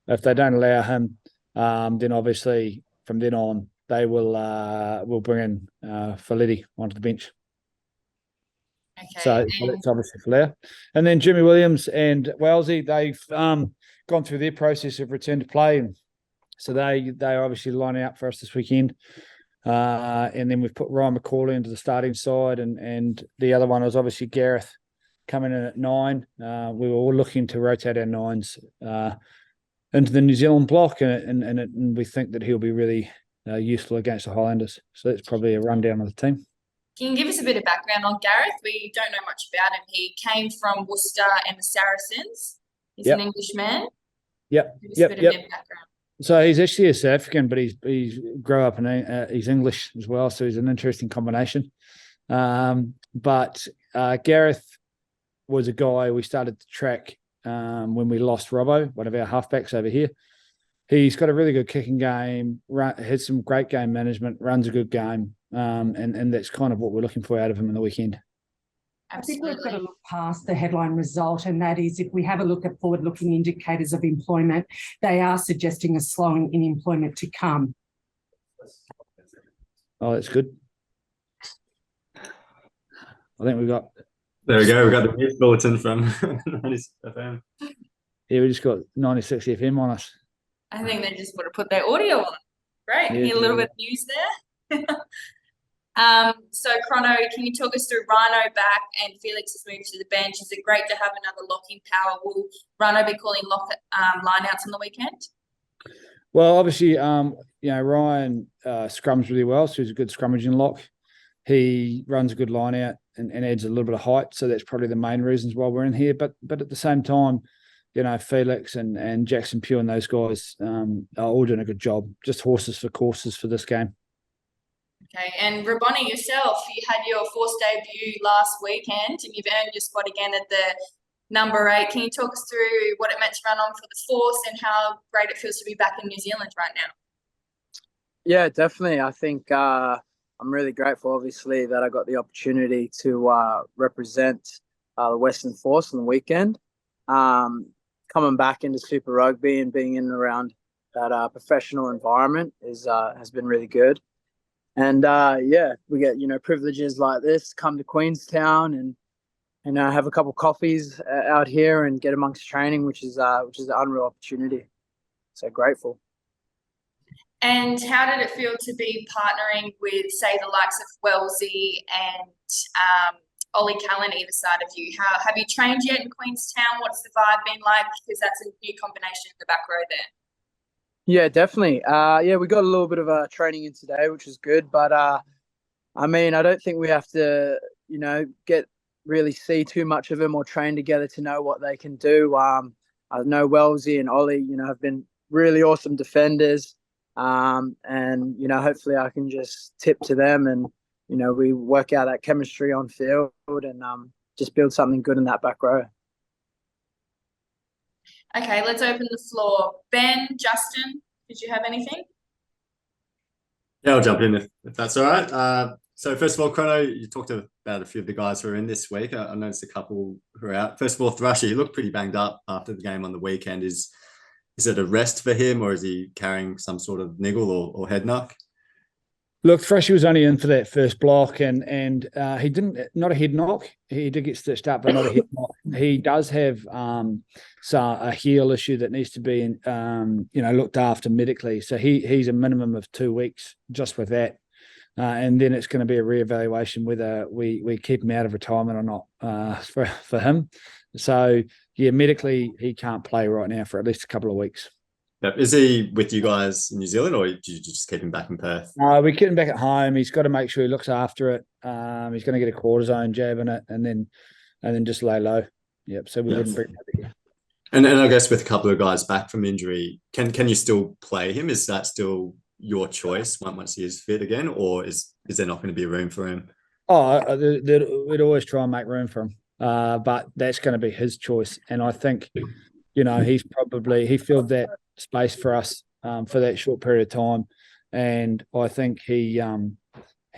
if they don't allow him, then obviously from then on they will bring in Faletti onto the bench. Okay. So that's obviously Flair. And then Jimmy Williams and Wellesley, they've gone through their process of return to play. And so they're obviously lining up for us this weekend. And then we've put Ryan McCauley into the starting side. And the other one was obviously Gareth coming in at 9. We were all looking to rotate our 9s into the New Zealand block. And we think that he'll be really useful against the Highlanders. So that's probably a rundown of the team. Can you give us a bit of background on Gareth? We don't know much about him. He came from Worcester and the Saracens. He's an Englishman. Yep. Give us a bit of background. So he's actually a South African, but he's grew up in he's English as well. So he's an interesting combination. But Gareth was a guy we started to track when we lost Robbo, one of our halfbacks over here. He's got a really good kicking game, has some great game management, runs a good game. And that's kind of what we're looking for out of him in the weekend. Absolutely. I think we've got to look past the headline result, and that is if we have a look at forward-looking indicators of employment, they are suggesting a slowing in employment to come. Oh, that's good. I think we've got... There we go. We've got the news bulletin from 96 FM. Yeah, we just got 96 FM on us. I think they just want to put their audio on. Great. Yeah, a little bit of news there. So Chrono, can you talk us through Rhino back and Felix has moved to the bench? Is it great to have another locking power? Will Rhino be calling lineouts on the weekend? Well, obviously, Ryan scrums really well, so he's a good scrummaging lock. He runs a good line out and adds a little bit of height, so that's probably the main reasons why we're in here. But at the same time, Felix and Jackson Pugh and those guys are all doing a good job. Just horses for courses for this game. Okay, and Rahboni, yourself, you had your force debut last weekend and you've earned your spot again at the number 8. Can you talk us through what it meant to run on for the force and how great it feels to be back in New Zealand right now? Yeah, definitely. I think I'm really grateful, obviously, that I got the opportunity to represent the Western Force on the weekend. Coming back into Super Rugby and being in and around that professional environment has been really good. And we get privileges like this, come to Queenstown and have a couple of coffees out here and get amongst training, which is an unreal opportunity. So grateful. And how did it feel to be partnering with, say, the likes of Wellesley and Ollie Callan either side of you? How have you trained yet in Queenstown? What's the vibe been like? Because that's a new combination in the back row there. Yeah, definitely. We got a little bit of training in today, which is good. But I don't think we have to, really see too much of them or train together to know what they can do. I know Wellesley and Ollie, have been really awesome defenders. And hopefully I can just tip to them and, we work out that chemistry on field and just build something good in that back row. Okay, let's open the floor. Ben, Justin, did you have anything? Yeah, I'll jump in if that's all right. So first of all, Chrono, you talked about a few of the guys who are in this week. I noticed a couple who are out. First of all, Thrasher, he looked pretty banged up after the game on the weekend. Is it a rest for him or is he carrying some sort of niggle or head knock? Look, Freshie was only in for that first block, and he didn't, not a head knock. He did get stitched up, but not a head knock. He does have a heel issue that needs to be, looked after medically. So he's a minimum of 2 weeks just with that, and then it's going to be a reevaluation whether we keep him out of retirement or not for him. So yeah, medically he can't play right now for at least a couple of weeks. Yep. Is he with you guys in New Zealand or do you just keep him back in Perth? We keep him back at home. He's got to make sure he looks after it. He's going to get a cortisone jab in it and then just lay low. Yep. So we wouldn't bring him over here. And I guess with a couple of guys back from injury, can you still play him? Is that still your choice once he is fit again, or is there not going to be room for him? Oh, we'd always try and make room for him, but that's going to be his choice. And I think, he filled that space for us for that short period of time, and I think he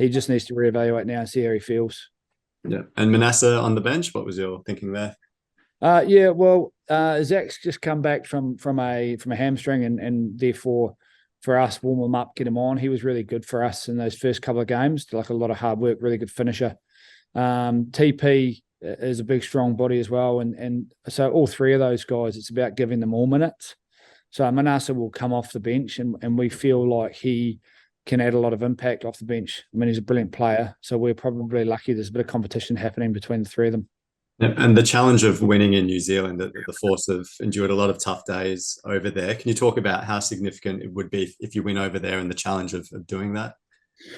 just needs to reevaluate now and see how he feels. Yeah. And Manasseh on the bench, what was your thinking there? Yeah, well, Zach's just come back from a hamstring, and therefore for us, warm him up, get him on. He was really good for us in those first couple of games, like a lot of hard work, really good finisher. TP is a big, strong body as well, and so all three of those guys, it's about giving them all minutes. So Manasa will come off the bench, and we feel like he can add a lot of impact off the bench. I mean, he's a brilliant player, so we're probably lucky there's a bit of competition happening between the three of them. And the challenge of winning in New Zealand, the Force have endured a lot of tough days over there. Can you talk about how significant it would be if you win over there and the challenge of doing that?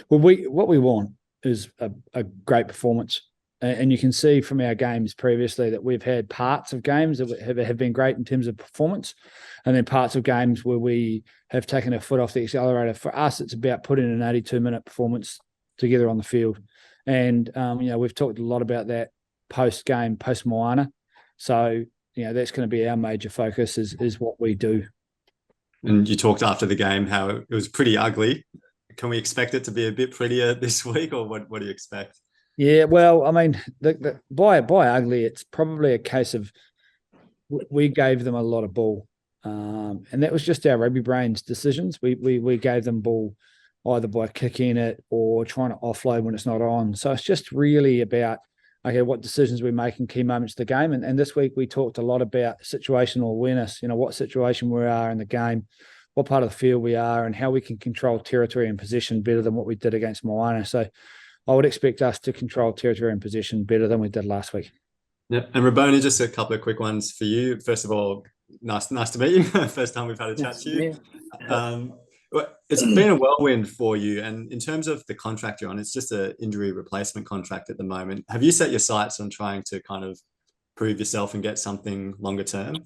Well, what we want is a great performance. And you can see from our games previously that we've had parts of games that have been great in terms of performance, and then parts of games where we have taken our foot off the accelerator. For us, it's about putting an 82-minute performance together on the field. And, we've talked a lot about that post-game, post-Moana. So, that's going to be our major focus is what we do. And you talked after the game how it was pretty ugly. Can we expect it to be a bit prettier this week, or what do you expect? Yeah, well, I mean, by ugly, it's probably a case of we gave them a lot of ball, and that was just our rugby brains decisions. We gave them ball either by kicking it or trying to offload when it's not on. So it's just really about, okay, what decisions we make in key moments of the game. And this week we talked a lot about situational awareness, what situation we are in the game, what part of the field we are, and how we can control territory and possession better than what we did against Moana. So I would expect us to control territory and possession better than we did last week. Yeah, and Rahboni, just a couple of quick ones for you. First of all, nice to meet you. First time we've had a chat to you. It's been a whirlwind for you, and in terms of the contract you're on, it's just an injury replacement contract at the moment. Have you set your sights on trying to kind of prove yourself and get something longer term?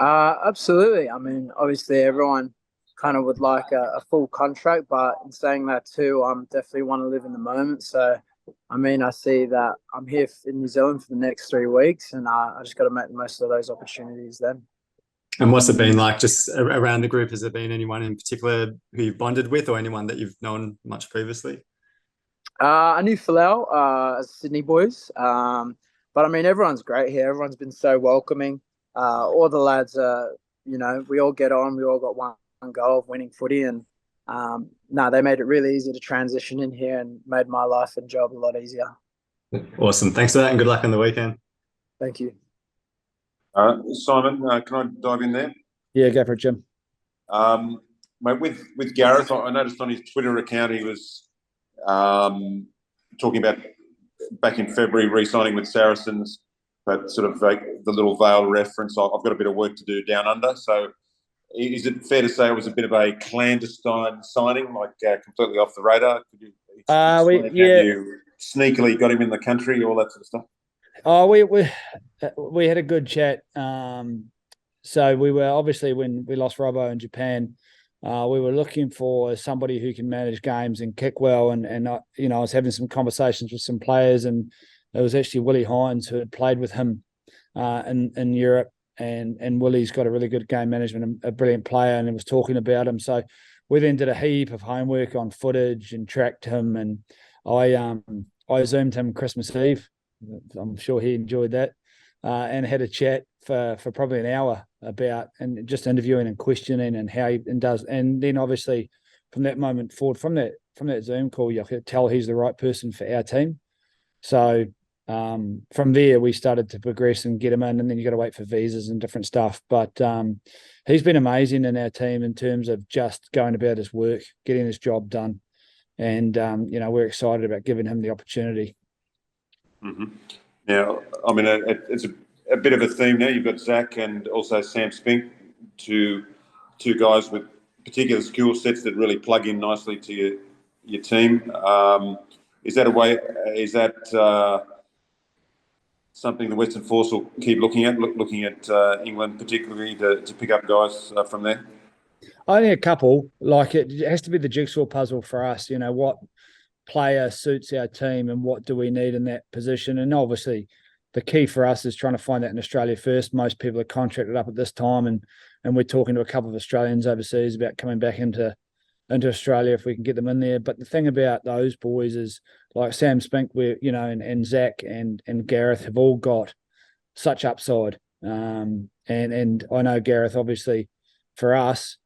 Absolutely. I mean, obviously everyone kind of would like a full contract, but in saying that too, I definitely want to live in the moment. So, I mean, I see that I'm here in New Zealand for the next 3 weeks, and I just got to make the most of those opportunities then. And what's it been like just around the group? Has there been anyone in particular who you've bonded with, or anyone that you've known much previously? I knew Falau as Sydney boys, but I mean, everyone's great here. Everyone's been so welcoming. All the lads are, we all get on. We all got one goal of winning footy, and they made it really easy to transition in here and made my life and job a lot easier. Awesome. Thanks for that, and good luck on the weekend. Thank you. Simon, can I dive in there? Yeah, go for it, Jim. Mate, with Gareth, I noticed on his Twitter account he was talking about back in February re-signing with Saracens, but sort of the little veil reference. I've got a bit of work to do down under. So is it fair to say it was a bit of a clandestine signing, like completely off the radar? Could you explain how you sneakily got him in the country, all that sort of stuff? Oh, we had a good chat. So we were obviously, when we lost Robbo in Japan, we were looking for somebody who can manage games and kick well. And I was having some conversations with some players, and it was actually Willie Hines who had played with him in Europe. And Willie's got a really good game management, a brilliant player, and he was talking about him. So we then did a heap of homework on footage and tracked him. And I Zoomed him Christmas Eve. I'm sure he enjoyed that, and had a chat for probably an hour about, and just interviewing and questioning and how he does. And then obviously from that moment forward, from that Zoom call, you could tell he's the right person for our team. So from there we started to progress and get him in, and then you got to wait for visas and different stuff. But he's been amazing in our team in terms of just going about his work, getting his job done. And, we're excited about giving him the opportunity. Mm-hmm. Now, I mean, it's a bit of a theme now. You've got Zach and also Sam Spink, two guys with particular skill sets that really plug in nicely to your team. Is that a way? Is that something the Western Force will keep looking at England particularly to pick up guys from there? Only a couple. Like, it has to be the jigsaw puzzle for us. What player suits our team and what do we need in that position? And obviously the key for us is trying to find that in Australia first. Most people are contracted up at this time, and we're talking to a couple of Australians overseas about coming back into Australia if we can get them in there. But the thing about those boys is, like Sam Spink, and Zach and Gareth have all got such upside. And I know Gareth, obviously, for us,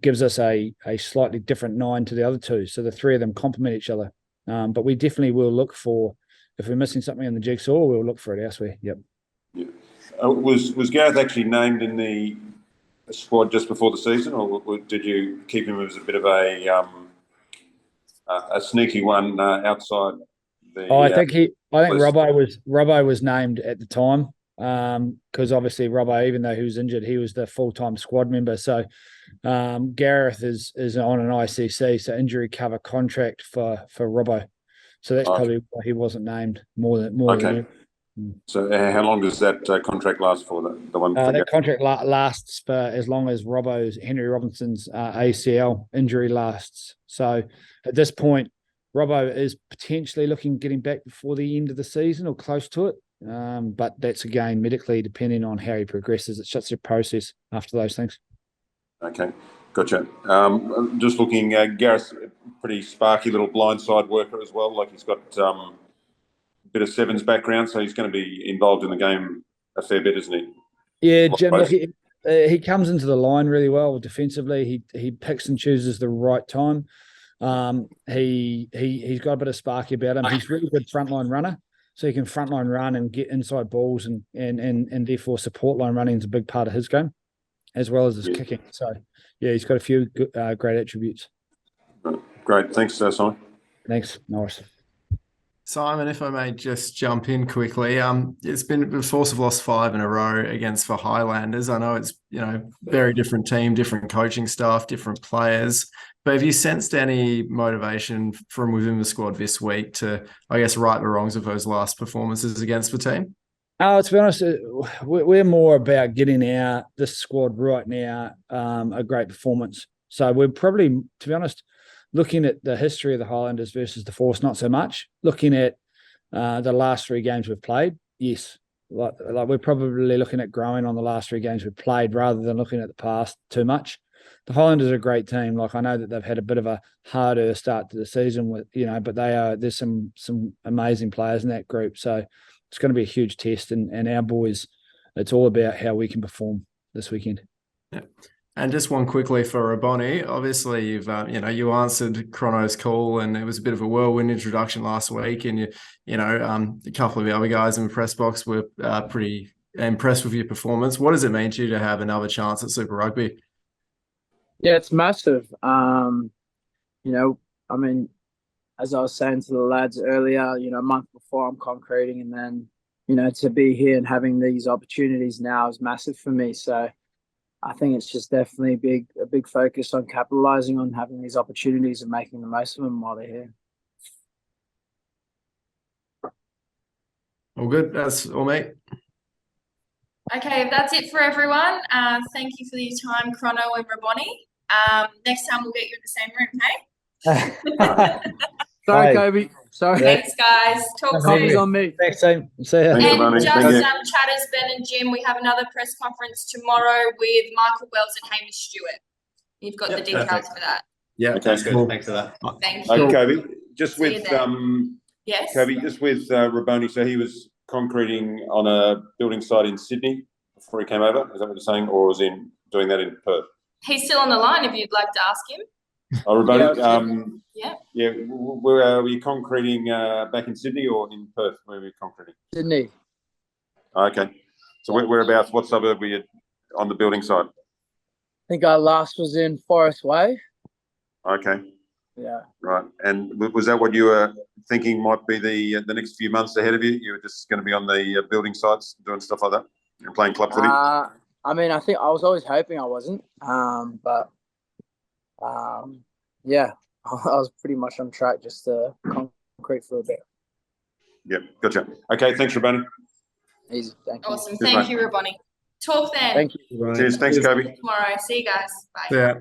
gives us a slightly different 9 to the other two. So the three of them complement each other. But we definitely will look for, if we're missing something in the jigsaw, we'll look for it elsewhere. Yep. Yeah. Was Gareth actually named in the squad just before the season, or did you keep him as a bit of a sneaky one outside the? I think Robbo was named at the time, because obviously Robbo, even though he was injured, he was the full-time squad member. So Gareth is on an ICC, so injury cover contract for Robbo. So that's probably why he wasn't named more than. So how long does that contract last for? The one that contract lasts for as long as Henry Robinson's ACL injury lasts. So at this point, Robbo is potentially getting back before the end of the season or close to it. But that's again medically depending on how he progresses. It's just a process after those things. Okay, gotcha. Just looking, Gareth's a pretty sparky little blindside worker as well. Like he's got a bit of sevens background, so he's going to be involved in the game a fair bit, isn't he? Yeah, Jim. Look, he comes into the line really well defensively. He picks and chooses the right time. He's got a bit of sparky about him. He's really good frontline runner, so he can frontline run and get inside balls, and therefore support line running is a big part of his game, as well as his kicking. So yeah, he's got a few great attributes. Great, thanks, Simon. Thanks, Norris. Simon, if I may just jump in quickly, it's been the Force have lost 5 in a row against the Highlanders. I know it's very different team, different coaching staff, different players. But have you sensed any motivation from within the squad this week to, I guess, right the wrongs of those last performances against the team? To be honest, we're more about getting this squad right now a great performance. So we're probably, to be honest, looking at the history of the Highlanders versus the Force, not so much. Looking at the last 3 games we've played, yes. Like we're probably looking at growing on the last 3 games we've played rather than looking at the past too much. The Highlanders are a great team. Like I know that they've had a bit of a harder start to the season with, but there's some amazing players in that group. So it's going to be a huge test, and our boys, it's all about how we can perform this weekend. Yeah. And just one quickly for Rahboni. Obviously, you've you answered Chrono's call, and it was a bit of a whirlwind introduction last week. And a couple of the other guys in the press box were pretty impressed with your performance. What does it mean to you to have another chance at Super Rugby? Yeah, it's massive. As I was saying to the lads earlier, a month before I'm concreting, and then to be here and having these opportunities now is massive for me. So I think it's just definitely a big focus on capitalising on having these opportunities and making the most of them while they're here. All good. That's all, mate. Okay, that's it for everyone. Thank you for your time, Chrono and Rahboni. Next time we'll get you in the same room, hey? Sorry, Kobe. Sorry. Thanks, guys. Talk Comedy's soon. on me. Thanks, team. See ya. And Rahboni. just Thank you. chatters, Ben and Jim, we have another press conference tomorrow with Michael Wells and Hamish Stewart. You've got the details for that. Yeah, Okay, that's good. cool. Thanks for that. Thank you. Okay, Kobe, just See you with then. Yes. Kobe, just with Rahboni, so he was concreting on a building site in Sydney before he came over. Is that what you're saying, or was he doing that in Perth? He's still on the line if you'd like to ask him. Oh, Rahboni, Yeah. were you concreting back in Sydney or in Perth? Where were you concreting? Sydney. Okay, so whereabouts? What suburb were you on the building site? I think our last was in Forest Way. Okay. Yeah. Right. And was that what you were thinking might be the next few months ahead of you? You were just going to be on the building sites doing stuff like that and playing club footy? I think I was always hoping I wasn't. But yeah, I was pretty much on track just to concrete for a bit. Yep. Gotcha. Okay. Thanks, Rahboni. Easy. Thank you. Awesome. Thank you, Rahboni. Talk then. Thank you. Cheers. Thanks, Kobe. Tomorrow. See you guys. Bye. Yeah.